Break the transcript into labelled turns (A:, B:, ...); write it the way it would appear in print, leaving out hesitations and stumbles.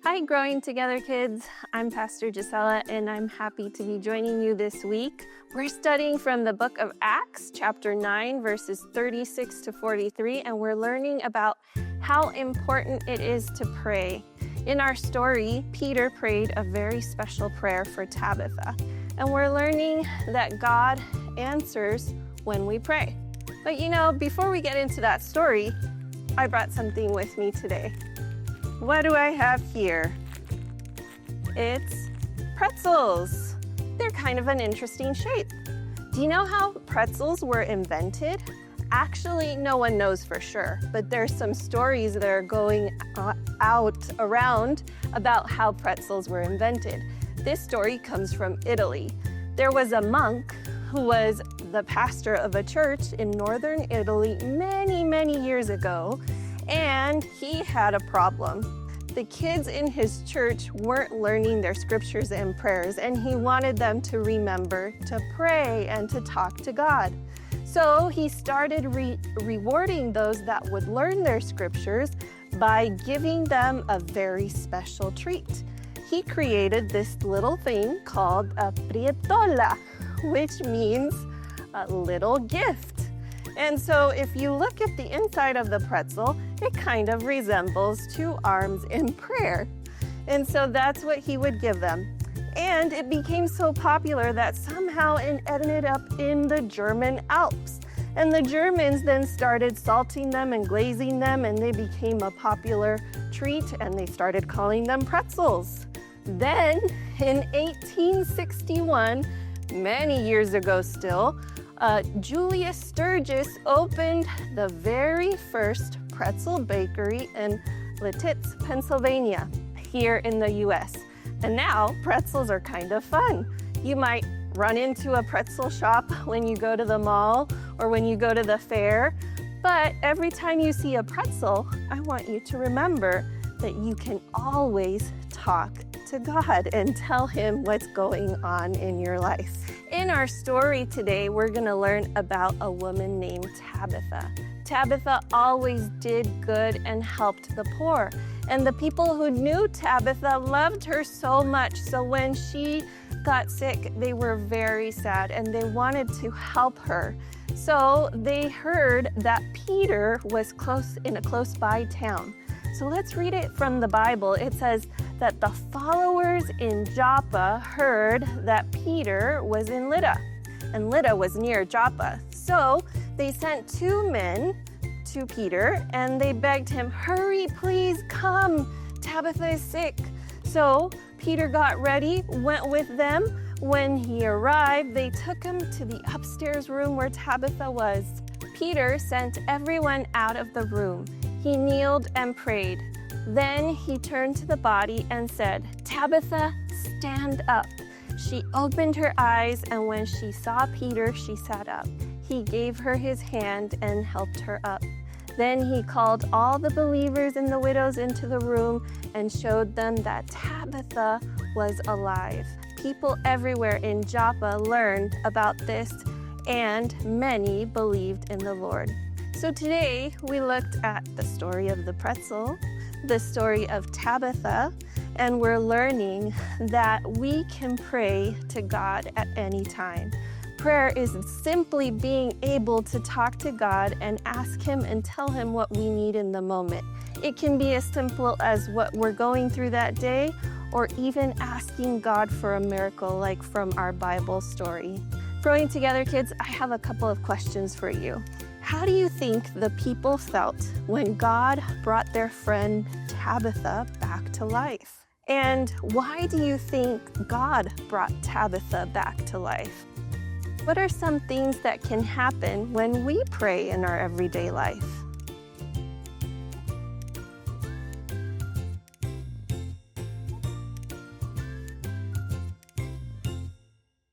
A: Hi, Growing Together kids. I'm Pastor Gisela, and I'm happy to be joining you this week. We're studying from the book of Acts, chapter 9, verses 36 to 43, and we're learning about how important it is to pray. In our story, Peter prayed a very special prayer for Tabitha, and we're learning that God answers when we pray. But before we get into that story, I brought something with me today. What do I have here? It's pretzels. They're kind of an interesting shape. Do you know how pretzels were invented? Actually, no one knows for sure, but there's some stories that are going around about how pretzels were invented. This story comes from Italy. There was a monk who was the pastor of a church in northern Italy many years ago, and he had a problem. The kids in his church weren't learning their scriptures and prayers, and he wanted them to remember to pray and to talk to God. So he started rewarding those that would learn their scriptures by giving them a very special treat. He created this little thing called a prietola, which means a little gift. And so if you look at the inside of the pretzel, it kind of resembles two arms in prayer. And so that's what he would give them. And it became so popular that somehow it ended up in the German Alps. And the Germans then started salting them and glazing them, and they became a popular treat, and they started calling them pretzels. Then in 1861, many years ago still, Julius Sturgis opened the very first pretzel bakery in Lititz, Pennsylvania, here in the US. And now pretzels are kind of fun. You might run into a pretzel shop when you go to the mall or when you go to the fair, but every time you see a pretzel, I want you to remember that you can always talk to God and tell him what's going on in your life. In our story today, we're going to learn about a woman named Tabitha. Tabitha always did good and helped the poor. And the people who knew Tabitha loved her so much. So when she got sick, they were very sad and they wanted to help her. So they heard that Peter was in a close by town. So let's read it from the Bible. It says that the followers in Joppa heard that Peter was in Lydda, and Lydda was near Joppa. So they sent two men to Peter, and they begged him, "Hurry, please come. Tabitha is sick." So Peter got ready, went with them. When he arrived, they took him to the upstairs room where Tabitha was. Peter sent everyone out of the room. He kneeled and prayed. Then he turned to the body and said, "Tabitha, stand up." She opened her eyes, and when she saw Peter, she sat up. He gave her his hand and helped her up. Then he called all the believers and the widows into the room and showed them that Tabitha was alive. People everywhere in Joppa learned about this, and many believed in the Lord. So today we looked at the story of the pretzel, the story of Tabitha, and we're learning that we can pray to God at any time. Prayer is simply being able to talk to God and ask him and tell him what we need in the moment. It can be as simple as what we're going through that day, or even asking God for a miracle like from our Bible story. Growing Together kids, I have a couple of questions for you. How do you think the people felt when God brought their friend Tabitha back to life? And why do you think God brought Tabitha back to life? What are some things that can happen when we pray in our everyday life?